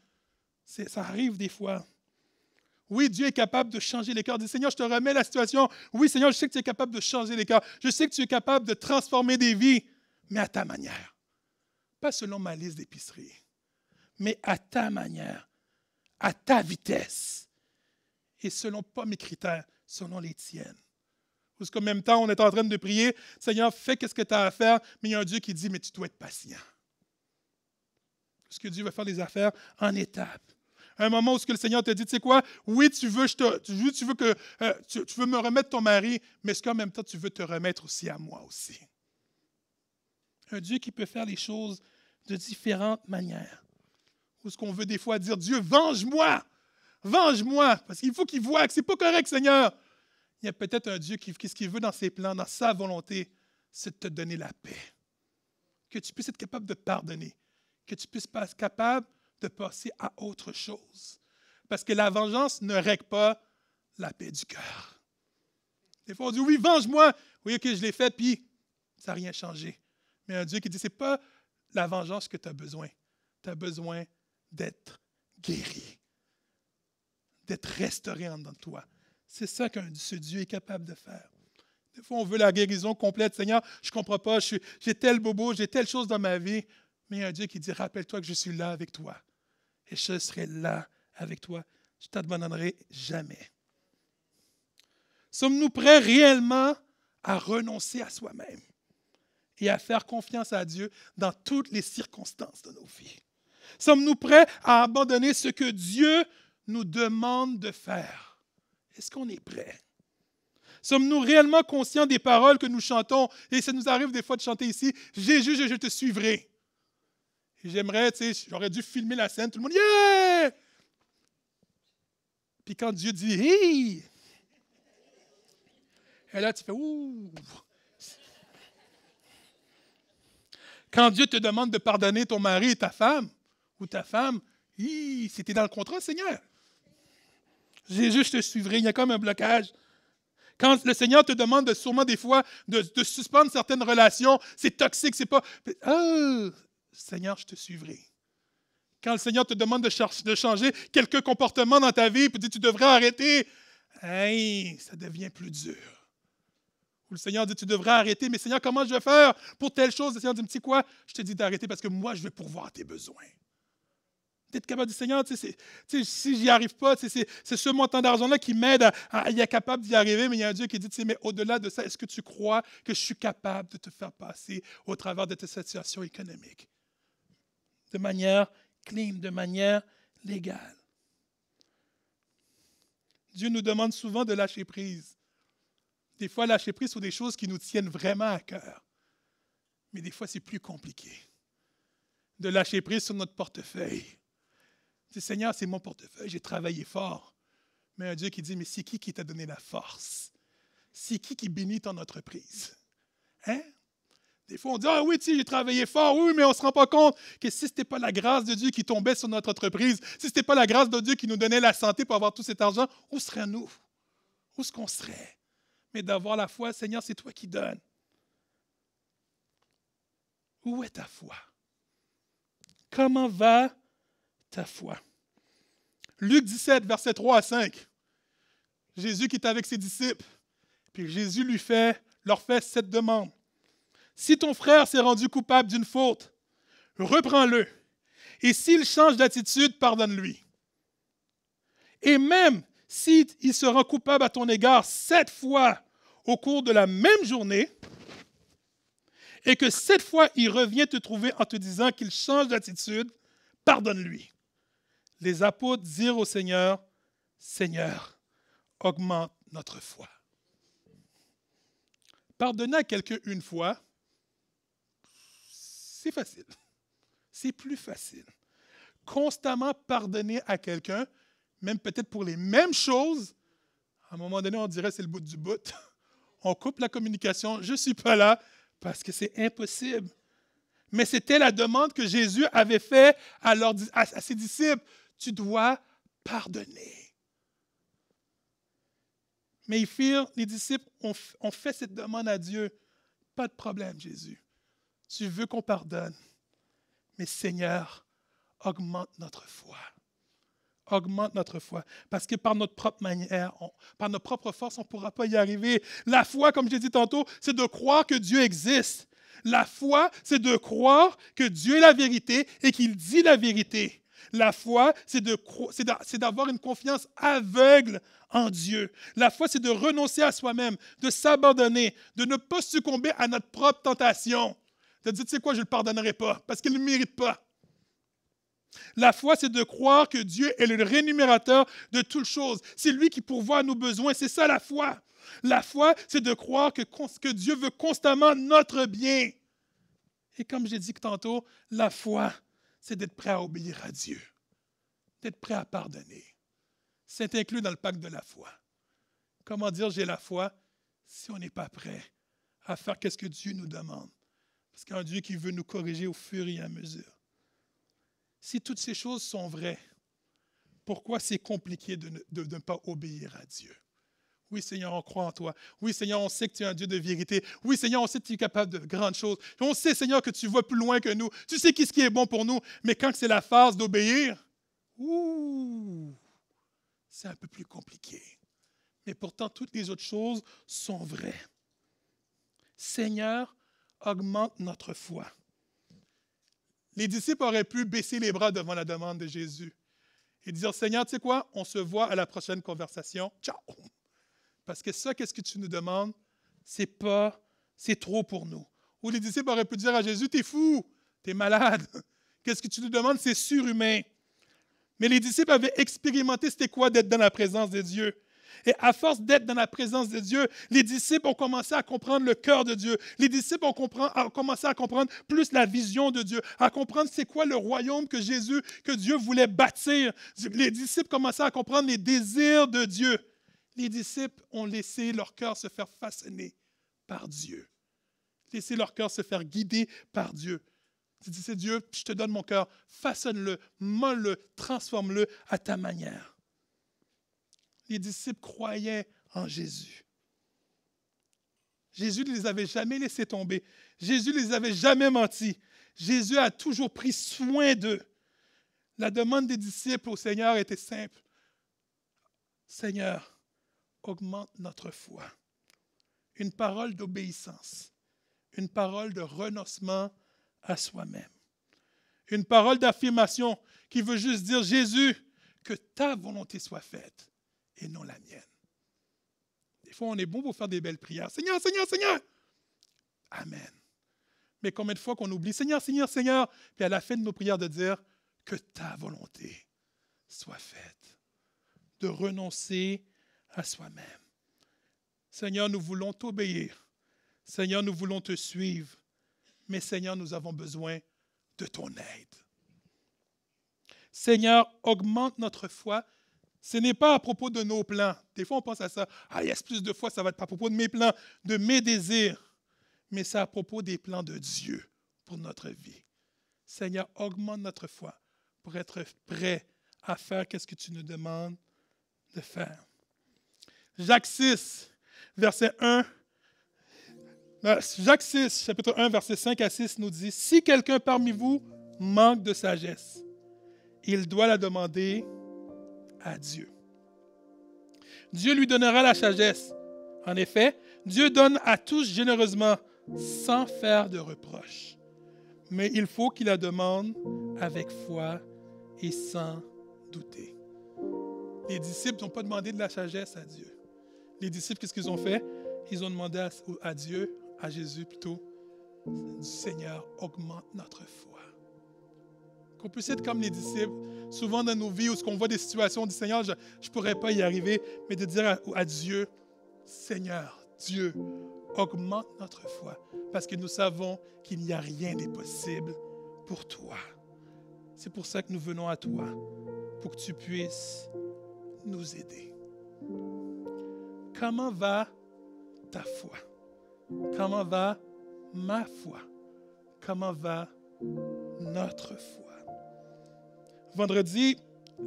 Ça arrive des fois. Oui, Dieu est capable de changer les cœurs. Dis, Seigneur, je te remets la situation. Oui, Seigneur, je sais que tu es capable de changer les cœurs. Je sais que tu es capable de transformer des vies, mais à ta manière. Pas selon ma liste d'épicerie, mais à ta manière, à ta vitesse. Et selon pas mes critères, selon les tiennes. Parce qu'en même temps, on est en train de prier, Seigneur, fais ce que tu as à faire, mais il y a un Dieu qui dit, mais tu dois être patient. Parce que Dieu va faire les affaires en étapes. À un moment où le Seigneur te dit, tu sais quoi, oui, tu veux me remettre ton mari, mais est-ce qu'en même temps, tu veux te remettre aussi à moi aussi? Un Dieu qui peut faire les choses de différentes manières. Ou ce qu'on veut des fois dire, Dieu, venge-moi, parce qu'il faut qu'il voie que ce n'est pas correct, Seigneur. Il y a peut-être un Dieu qui, qu'est-ce qu'il veut dans ses plans, dans sa volonté, c'est de te donner la paix. que tu puisses être capable de pardonner, que tu puisses être capable de passer à autre chose. Parce que la vengeance ne règle pas la paix du cœur. Des fois, on dit, oui, venge-moi. Oui, ok, je l'ai fait, puis ça n'a rien changé. Mais un Dieu qui dit, ce n'est pas la vengeance que tu as besoin. Tu as besoin d'être guéri, d'être restauré en dedans de toi. C'est ça que ce Dieu est capable de faire. Des fois, on veut la guérison complète. Seigneur, je ne comprends pas, j'ai tel bobo, j'ai telle chose dans ma vie. Mais il y a un Dieu qui dit, rappelle-toi que je suis là avec toi. Et je serai là avec toi. Je ne t'abandonnerai jamais. Sommes-nous prêts réellement à renoncer à soi-même et à faire confiance à Dieu dans toutes les circonstances de nos vies? Sommes-nous prêts à abandonner ce que Dieu nous demande de faire? Est-ce qu'on est prêt? Sommes-nous réellement conscients des paroles que nous chantons? Et ça nous arrive des fois de chanter ici, « Jésus, je te suivrai ». Et j'aimerais, j'aurais dû filmer la scène, tout le monde, « Yeah! » Puis quand Dieu dit, « Hey! » Et là, tu fais, « Ouh! » Quand Dieu te demande de pardonner ton mari et ta femme, ou ta femme, « C'était dans le contrat, Seigneur. » Jésus, je te suivrai, il y a comme un blocage. Quand le Seigneur te demande sûrement des fois de suspendre certaines relations, c'est toxique, c'est pas... Oh, Seigneur, je te suivrai. Quand le Seigneur te demande de changer quelques comportements dans ta vie, puis dit tu devrais arrêter, hey, ça devient plus dur. Ou le Seigneur dit tu devrais arrêter, mais Seigneur, comment je vais faire pour telle chose? Le Seigneur dit, tu sais quoi? Je te dis d'arrêter parce que moi, je vais pourvoir tes besoins. D'être capable de dire, Seigneur, si j'y arrive pas, c'est ce montant d'argent-là qui m'aide à être capable d'y arriver, mais il y a un Dieu qui dit, mais au-delà de ça, est-ce que tu crois que je suis capable de te faire passer au travers de ta situation économique? De manière clean, de manière légale. Dieu nous demande souvent de lâcher prise. Des fois, lâcher prise sur des choses qui nous tiennent vraiment à cœur. Mais des fois, c'est plus compliqué. De lâcher prise sur notre portefeuille. Dis, Seigneur, c'est mon portefeuille, j'ai travaillé fort. Mais un Dieu qui dit, mais c'est qui t'a donné la force? C'est qui bénit ton entreprise? Hein? Des fois, on dit, ah oui, j'ai travaillé fort, oui, mais on ne se rend pas compte que si ce n'était pas la grâce de Dieu qui tombait sur notre entreprise, si ce n'était pas la grâce de Dieu qui nous donnait la santé pour avoir tout cet argent, où serions-nous? Où est-ce qu'on serait? Mais d'avoir la foi, Seigneur, c'est toi qui donnes. Où est ta foi? Comment va ta foi? Luc 17, versets 3 à 5. Jésus qui est avec ses disciples, puis Jésus leur fait cette demande. Si ton frère s'est rendu coupable d'une faute, reprends-le. Et s'il change d'attitude, pardonne-lui. Et même s'il se rend coupable à ton égard 7 fois au cours de la même journée, et que 7 fois il revient te trouver en te disant qu'il change d'attitude, pardonne-lui. Les apôtres dirent au Seigneur, Seigneur, augmente notre foi. Pardonner à quelqu'un une fois, c'est facile. C'est plus facile. Constamment pardonner à quelqu'un, même peut-être pour les mêmes choses, à un moment donné, on dirait que c'est le bout du bout. On coupe la communication. Je ne suis pas là parce que c'est impossible. Mais c'était la demande que Jésus avait faite à ses disciples. Tu dois pardonner. Mais les disciples ont fait cette demande à Dieu. Pas de problème, Jésus. Tu veux qu'on pardonne. Mais Seigneur, augmente notre foi. Augmente notre foi. Parce que par notre propre manière, par notre propre force, on ne pourra pas y arriver. La foi, comme j'ai dit tantôt, c'est de croire que Dieu existe. La foi, c'est de croire que Dieu est la vérité et qu'il dit la vérité. La foi, c'est d'avoir une confiance aveugle en Dieu. La foi, c'est de renoncer à soi-même, de s'abandonner, de ne pas succomber à notre propre tentation. De dire, tu sais quoi, je ne le pardonnerai pas parce qu'il ne le mérite pas. La foi, c'est de croire que Dieu est le rémunérateur de toutes choses. C'est lui qui pourvoit à nos besoins. C'est ça la foi. La foi, c'est de croire que Dieu veut constamment notre bien. Et comme j'ai dit tantôt, la foi, c'est d'être prêt à obéir à Dieu, d'être prêt à pardonner. C'est inclus dans le pacte de la foi. Comment dire j'ai la foi si on n'est pas prêt à faire ce que Dieu nous demande? Parce qu'un Dieu qui veut nous corriger au fur et à mesure. Si toutes ces choses sont vraies, pourquoi c'est compliqué de ne pas obéir à Dieu? Oui, Seigneur, on croit en toi. Oui, Seigneur, on sait que tu es un Dieu de vérité. Oui, Seigneur, on sait que tu es capable de grandes choses. On sait, Seigneur, que tu vois plus loin que nous. Tu sais ce qui est bon pour nous. Mais quand c'est la phase d'obéir, c'est un peu plus compliqué. Mais pourtant, toutes les autres choses sont vraies. Seigneur, augmente notre foi. Les disciples auraient pu baisser les bras devant la demande de Jésus et dire, Seigneur, tu sais quoi, on se voit à la prochaine conversation. Ciao! Parce que ça, qu'est-ce que tu nous demandes? C'est trop pour nous. Ou les disciples auraient pu dire à Jésus, t'es fou, t'es malade. Qu'est-ce que tu nous demandes? C'est surhumain. Mais les disciples avaient expérimenté c'était quoi d'être dans la présence de Dieu. Et à force d'être dans la présence de Dieu, les disciples ont commencé à comprendre le cœur de Dieu. Les disciples ont commencé à comprendre plus la vision de Dieu, à comprendre c'est quoi le royaume que Dieu voulait bâtir. Les disciples commençaient à comprendre les désirs de Dieu. Les disciples ont laissé leur cœur se faire façonner par Dieu. Laissé leur cœur se faire guider par Dieu. Tu dis, c'est Dieu, je te donne mon cœur, façonne-le, molle-le, transforme-le à ta manière. Les disciples croyaient en Jésus. Jésus ne les avait jamais laissés tomber. Jésus ne les avait jamais menti. Jésus a toujours pris soin d'eux. La demande des disciples au Seigneur était simple. Seigneur, augmente notre foi. Une parole d'obéissance. Une parole de renoncement à soi-même. Une parole d'affirmation qui veut juste dire, Jésus, que ta volonté soit faite et non la mienne. Des fois, on est bon pour faire des belles prières. Seigneur, Seigneur, Seigneur. Amen. Mais combien de fois qu'on oublie, Seigneur, Seigneur, Seigneur, puis à la fin de nos prières de dire, que ta volonté soit faite. De renoncer à soi-même. Seigneur, nous voulons t'obéir. Seigneur, nous voulons te suivre. Mais Seigneur, nous avons besoin de ton aide. Seigneur, augmente notre foi. Ce n'est pas à propos de nos plans. Des fois, on pense à ça. Ah, yes, plus de foi, ça va être à propos de mes plans, de mes désirs. Mais c'est à propos des plans de Dieu pour notre vie. Seigneur, augmente notre foi pour être prêt à faire ce que tu nous demandes de faire. Jacques 6, verset 1. Jacques 6, chapitre 1, verset 5 à 6 nous dit, « Si quelqu'un parmi vous manque de sagesse, il doit la demander à Dieu. Dieu lui donnera la sagesse. En effet, Dieu donne à tous généreusement, sans faire de reproche. Mais il faut qu'il la demande avec foi et sans douter. » Les disciples n'ont pas demandé de la sagesse à Dieu. Les disciples, qu'est-ce qu'ils ont fait? Ils ont demandé à Dieu, à Jésus plutôt, « Seigneur, augmente notre foi. » Qu'on puisse être comme les disciples. Souvent dans nos vies où on voit des situations, on dit « Seigneur, je ne pourrais pas y arriver. » Mais de dire à Dieu, « Seigneur, Dieu, augmente notre foi. » Parce que nous savons qu'il n'y a rien d'impossible pour toi. C'est pour ça que nous venons à toi, pour que tu puisses nous aider. Comment va ta foi? Comment va ma foi? Comment va notre foi?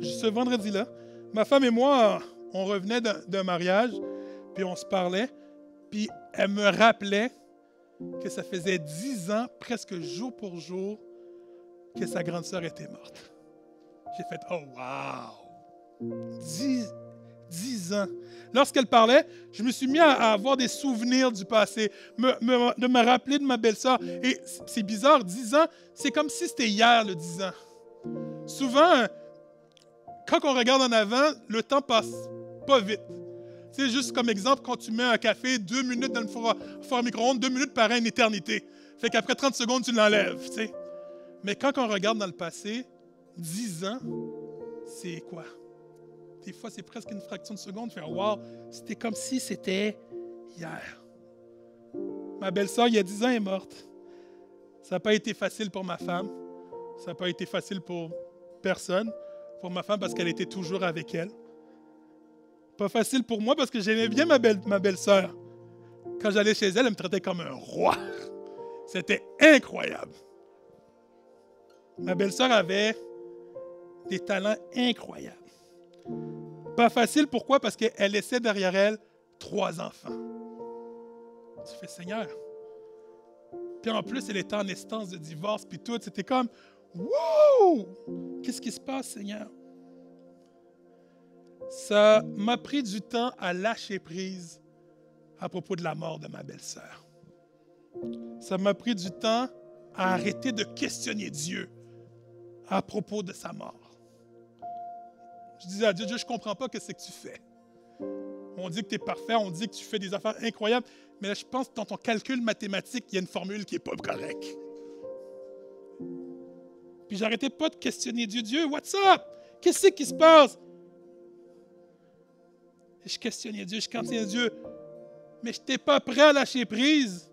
Ce vendredi-là, ma femme et moi, on revenait d'un mariage, puis on se parlait, puis elle me rappelait que ça faisait 10 ans, presque jour pour jour, que sa grande sœur était morte. J'ai fait « Oh, wow! » 10 ans. Lorsqu'elle parlait, je me suis mis à avoir des souvenirs du passé, de me rappeler de ma belle-sœur. Et c'est bizarre, 10 ans, c'est comme si c'était hier, le 10 ans. Souvent, quand on regarde en avant, le temps passe pas vite. C'est juste comme exemple, quand tu mets un café 2 minutes dans le four à micro-ondes, 2 minutes paraît une éternité. Fait qu'après 30 secondes, tu l'enlèves. T'sais. Mais quand on regarde dans le passé, 10 ans, c'est quoi? Des fois, c'est presque une fraction de seconde. Faire wow, c'était comme si c'était hier. Ma belle-sœur, il y a 10 ans, est morte. Ça n'a pas été facile pour ma femme. Ça n'a pas été facile pour personne. Pour ma femme, parce qu'elle était toujours avec elle. Pas facile pour moi, parce que j'aimais bien ma belle-sœur. Quand j'allais chez elle, elle me traitait comme un roi. C'était incroyable. Ma belle-sœur avait des talents incroyables. Pas facile, pourquoi? Parce qu'elle laissait derrière elle 3 enfants. Tu fais, Seigneur. Puis en plus, elle était en instance de divorce, puis tout. C'était comme, wow! Qu'est-ce qui se passe, Seigneur? Ça m'a pris du temps à lâcher prise à propos de la mort de ma belle-sœur. Ça m'a pris du temps à arrêter de questionner Dieu à propos de sa mort. Je disais à Dieu, Dieu, je ne comprends pas ce que tu fais. On dit que tu es parfait, on dit que tu fais des affaires incroyables, mais là, je pense que dans ton calcul mathématique, il y a une formule qui n'est pas correcte. Puis j'arrêtais pas de questionner Dieu. Dieu, what's up? Qu'est-ce qui se passe? Et je questionnais Dieu, je questionnais Dieu, mais je n'étais pas prêt à lâcher prise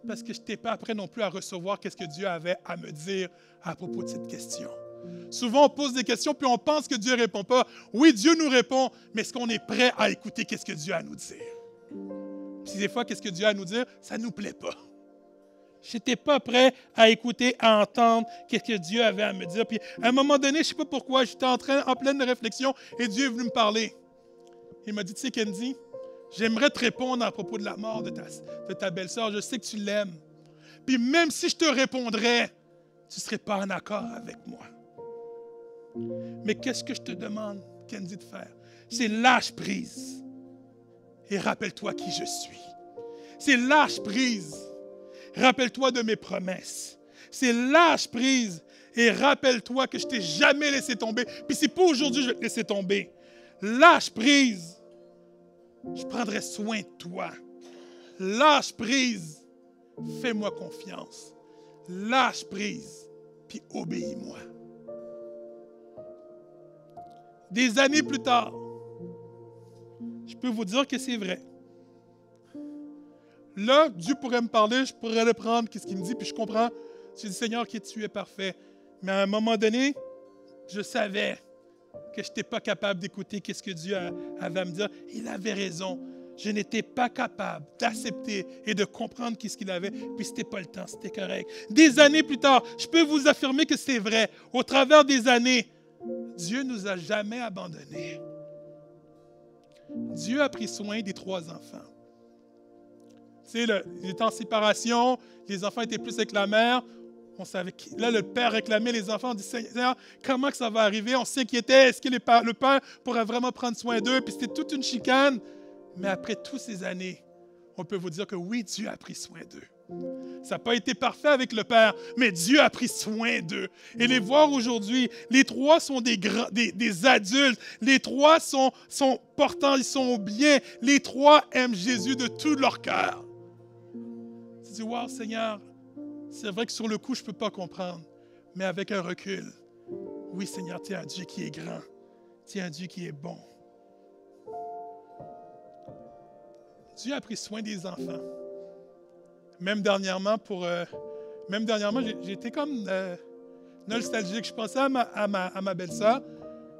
parce que je n'étais pas prêt non plus à recevoir ce que Dieu avait à me dire à propos de cette question. Souvent, on pose des questions puis on pense que Dieu ne répond pas. Oui, Dieu nous répond, mais est-ce qu'on est prêt à écouter ce que Dieu a à nous dire? Puis des fois, qu'est-ce que Dieu a à nous dire? Ça ne nous plaît pas. Je n'étais pas prêt à écouter, à entendre ce que Dieu avait à me dire. Puis à un moment donné, je ne sais pas pourquoi, j'étais en pleine réflexion et Dieu est venu me parler. Il m'a dit, tu sais, Kenzie, j'aimerais te répondre à propos de la mort de ta belle-sœur. Je sais que tu l'aimes. Puis même si je te répondrais, tu ne serais pas en accord avec moi. Mais qu'est-ce que je te demande, Kenzie, de faire? C'est lâche prise et rappelle-toi qui je suis. C'est lâche prise. Rappelle-toi de mes promesses. C'est lâche prise et rappelle-toi que je ne t'ai jamais laissé tomber. Puis c'est pas aujourd'hui que je vais te laisser tomber. Lâche prise. Je prendrai soin de toi. Lâche prise. Fais-moi confiance. Lâche prise. Puis obéis-moi. Des années plus tard, je peux vous dire que c'est vrai. Là, Dieu pourrait me parler, je pourrais le prendre, qu'est-ce qu'il me dit, puis je comprends. Je dis, Seigneur, que tu es parfait. Mais à un moment donné, je savais que je n'étais pas capable d'écouter ce que Dieu avait à me dire. Il avait raison. Je n'étais pas capable d'accepter et de comprendre ce qu'il avait, puis ce n'était pas le temps, c'était correct. Des années plus tard, je peux vous affirmer que c'est vrai. Au travers des années, Dieu ne nous a jamais abandonnés. Dieu a pris soin des 3 enfants. Tu sais, il était en séparation, les enfants étaient plus avec la mère. On savait là, le père réclamait les enfants. On dit, Seigneur, comment que ça va arriver? On s'inquiétait. Est-ce que le père pourrait vraiment prendre soin d'eux? Puis c'était toute une chicane. Mais après toutes ces années, on peut vous dire que oui, Dieu a pris soin d'eux. Ça n'a pas été parfait avec le père, mais Dieu a pris soin d'eux. Et les voir aujourd'hui, les 3 sont des adultes. Les 3 sont portants, ils sont bien. Les 3 aiment Jésus de tout leur cœur. Tu dis, wow, Seigneur, c'est vrai que sur le coup, je ne peux pas comprendre, mais avec un recul, oui, Seigneur, tu es un Dieu qui est grand. Tu es un Dieu qui est bon. Dieu a pris soin des enfants. Même dernièrement, j'étais comme nostalgique. Je pensais à ma belle-sœur,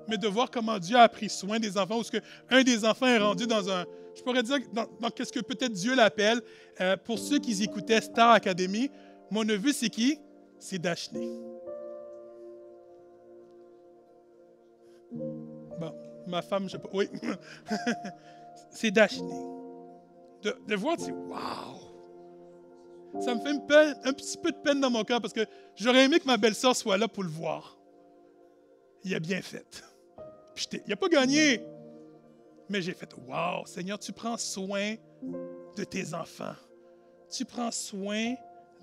mais de voir comment Dieu a pris soin des enfants, ou ce qu'un des enfants est rendu dans un, je pourrais dire, dans qu'est-ce que peut-être Dieu l'appelle. Pour ceux qui écoutaient Star Academy, mon neveu, c'est qui? C'est Daphné. Bon, ma femme, je sais pas. Oui. C'est Daphné. De voir, tu dis, wow! Ça me fait un petit peu de peine dans mon cœur parce que j'aurais aimé que ma belle-sœur soit là pour le voir. Il a bien fait. Puis il n'a pas gagné. Mais j'ai fait, wow, Seigneur, tu prends soin de tes enfants. Tu prends soin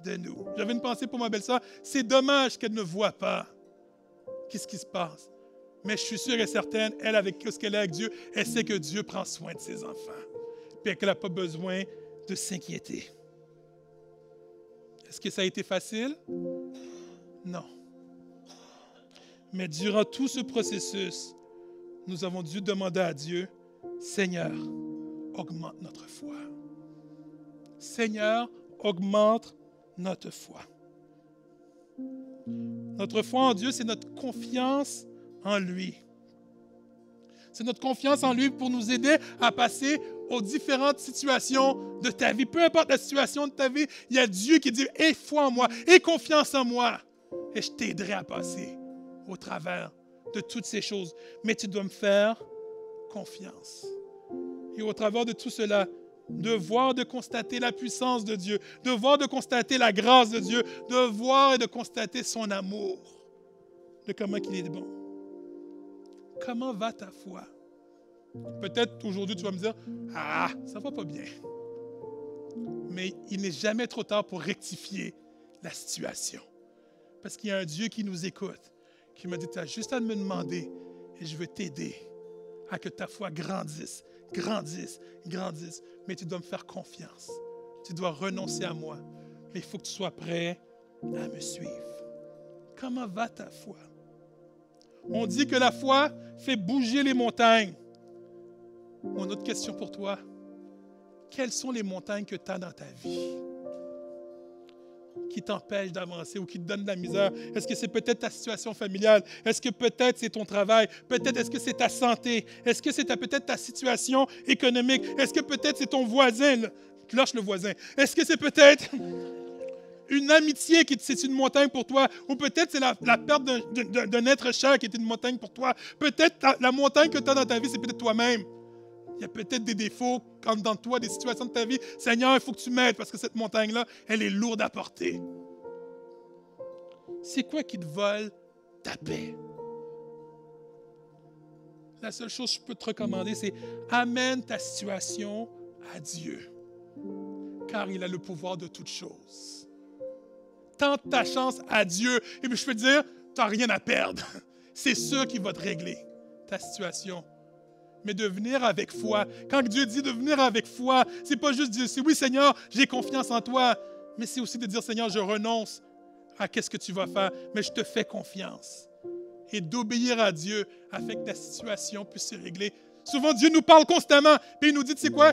de nous. J'avais une pensée pour ma belle-sœur. C'est dommage qu'elle ne voit pas qu'est-ce qui se passe. Mais je suis sûr et certaine, elle, avec ce qu'elle a avec Dieu, elle sait que Dieu prend soin de ses enfants. Puis qu'elle n'a pas besoin de s'inquiéter. Est-ce que ça a été facile? Non. Mais durant tout ce processus, nous avons dû demander à Dieu, Seigneur, augmente notre foi. Seigneur, augmente notre foi. Notre foi en Dieu, c'est notre confiance en lui. C'est notre confiance en lui pour nous aider à passer aux différentes situations de ta vie. Peu importe la situation de ta vie, il y a Dieu qui dit « Aie foi en moi, aie confiance en moi. » Et je t'aiderai à passer au travers de toutes ces choses. Mais tu dois me faire confiance. Et au travers de tout cela, de voir, de constater la puissance de Dieu, de voir, de constater la grâce de Dieu, de voir et de constater son amour, de comment il est bon. Comment va ta foi? Peut-être aujourd'hui tu vas me dire, ah, ça va pas bien. Mais il n'est jamais trop tard pour rectifier la situation. Parce qu'il y a un Dieu qui nous écoute, qui me dit, tu as juste à me demander et je veux t'aider à que ta foi grandisse, grandisse, grandisse. Mais tu dois me faire confiance. Tu dois renoncer à moi. Mais il faut que tu sois prêt à me suivre. Comment va ta foi? On dit que la foi fait bouger les montagnes. Mon autre question pour toi, quelles sont les montagnes que tu as dans ta vie qui t'empêchent d'avancer ou qui te donnent de la misère? Est-ce que c'est peut-être ta situation familiale? Est-ce que peut-être c'est ton travail? Peut-être est-ce que c'est ta santé? Est-ce que c'est peut-être ta situation économique? Est-ce que peut-être c'est ton voisin? Lâche le voisin. Est-ce que c'est peut-être une amitié qui c'est une montagne pour toi? Ou peut-être c'est la perte d'un être cher qui est une montagne pour toi? Peut-être la montagne que tu as dans ta vie, c'est peut-être toi-même. Il y a peut-être des défauts dans toi, des situations de ta vie. Seigneur, il faut que tu m'aides parce que cette montagne-là, elle est lourde à porter. C'est quoi qui te vole ta paix? La seule chose que je peux te recommander, c'est amène ta situation à Dieu, car il a le pouvoir de toutes choses. Tente ta chance à Dieu. Et puis je peux te dire, tu n'as rien à perdre. C'est sûr qu'il va te régler ta situation. Mais de venir avec foi. Quand Dieu dit de venir avec foi, c'est pas juste dire, c'est oui Seigneur, j'ai confiance en toi, mais c'est aussi de dire Seigneur, je renonce à qu'est-ce que tu vas faire, mais je te fais confiance. Et d'obéir à Dieu afin que ta situation puisse se régler. Souvent, Dieu nous parle constamment, puis il nous dit, tu sais quoi,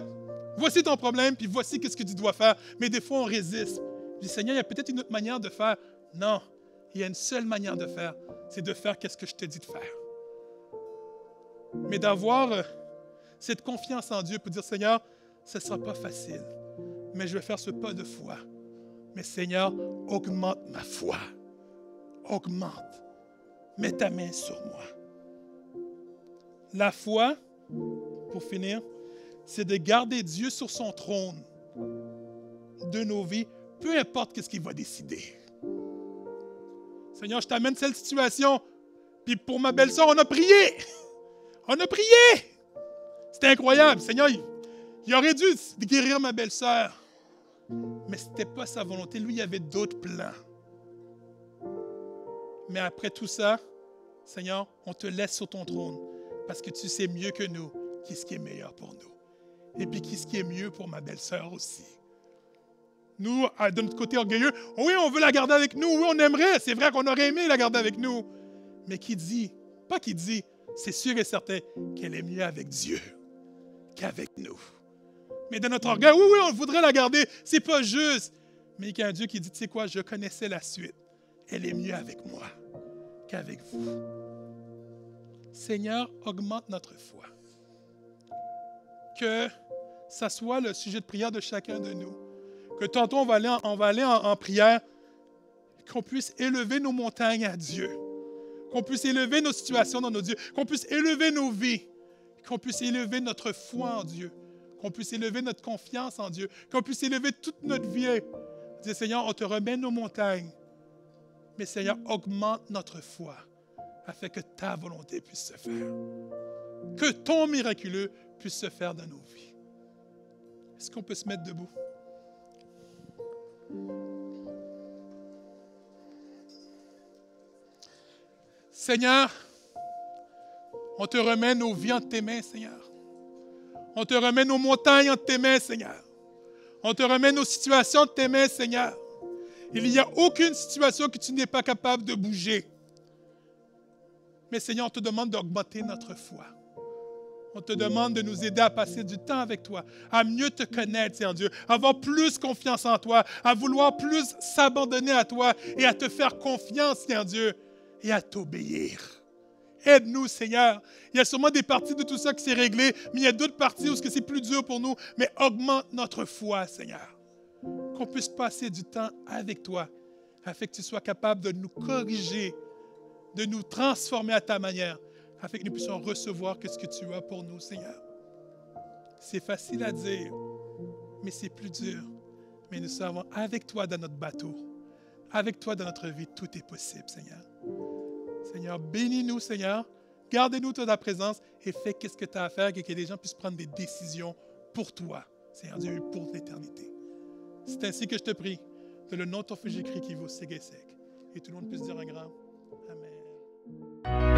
voici ton problème, puis voici qu'est-ce que tu dois faire. Mais des fois, on résiste. Je dis, Seigneur, il y a peut-être une autre manière de faire. Non, il y a une seule manière de faire, c'est de faire qu'est-ce que je te dis de faire. Mais d'avoir cette confiance en Dieu pour dire, Seigneur, ce ne sera pas facile, mais je vais faire ce pas de foi. Mais Seigneur, augmente ma foi. Augmente. Mets ta main sur moi. La foi, pour finir, c'est de garder Dieu sur son trône de nos vies, peu importe ce qu'il va décider. Seigneur, je t'amène cette situation, puis pour ma belle-sœur, on a prié. On a prié! C'était incroyable. Seigneur, il aurait dû guérir ma belle-sœur. Mais ce n'était pas sa volonté. Lui, il avait d'autres plans. Mais après tout ça, Seigneur, on te laisse sur ton trône parce que tu sais mieux que nous qui ce qui est meilleur pour nous. Et puis qui ce qui est mieux pour ma belle-sœur aussi. Nous, de notre côté orgueilleux, oui, on veut la garder avec nous. Oui, on aimerait. C'est vrai qu'on aurait aimé la garder avec nous. Mais qui dit, pas qui dit, c'est sûr et certain qu'elle est mieux avec Dieu qu'avec nous. Mais de notre orgueil, oui, on voudrait la garder, c'est pas juste. Mais il y a un Dieu qui dit, tu sais quoi, je connaissais la suite. Elle est mieux avec moi qu'avec vous. Seigneur, augmente notre foi. Que ça soit le sujet de prière de chacun de nous. Que tantôt on va aller en prière, qu'on puisse élever nos montagnes à Dieu. Qu'on puisse élever nos situations dans nos dieux, qu'on puisse élever nos vies, qu'on puisse élever notre foi en Dieu, qu'on puisse élever notre confiance en Dieu, qu'on puisse élever toute notre vie. Dis, Seigneur, on te remet nos montagnes, mais Seigneur, augmente notre foi afin que ta volonté puisse se faire. Que ton miraculeux puisse se faire dans nos vies. Est-ce qu'on peut se mettre debout? Seigneur, on te remet nos vies entre tes mains, Seigneur. On te remet nos montagnes entre tes mains, Seigneur. On te remet nos situations entre tes mains, Seigneur. Il n'y a aucune situation que tu n'es pas capable de bouger. Mais Seigneur, on te demande d'augmenter notre foi. On te demande de nous aider à passer du temps avec toi, à mieux te connaître, Seigneur Dieu, à avoir plus confiance en toi, à vouloir plus s'abandonner à toi et à te faire confiance, Seigneur Dieu, et à t'obéir. Aide-nous, Seigneur. Il y a sûrement des parties de tout ça qui s'est réglé, mais il y a d'autres parties où c'est plus dur pour nous. Mais augmente notre foi, Seigneur. Qu'on puisse passer du temps avec toi, afin que tu sois capable de nous corriger, de nous transformer à ta manière, afin que nous puissions recevoir ce que tu as pour nous, Seigneur. C'est facile à dire, mais c'est plus dur. Mais nous savons, avec toi dans notre bateau, avec toi dans notre vie, tout est possible, Seigneur. Seigneur, bénis-nous, Seigneur. Gardez-nous dans ta présence et fais ce que tu as à faire et que les gens puissent prendre des décisions pour toi, Seigneur Dieu, pour l'éternité. C'est ainsi que je te prie, de le nom de ton Fils Jésus-Christ qui vaut sec et sec. Et tout le monde puisse dire un grand Amen.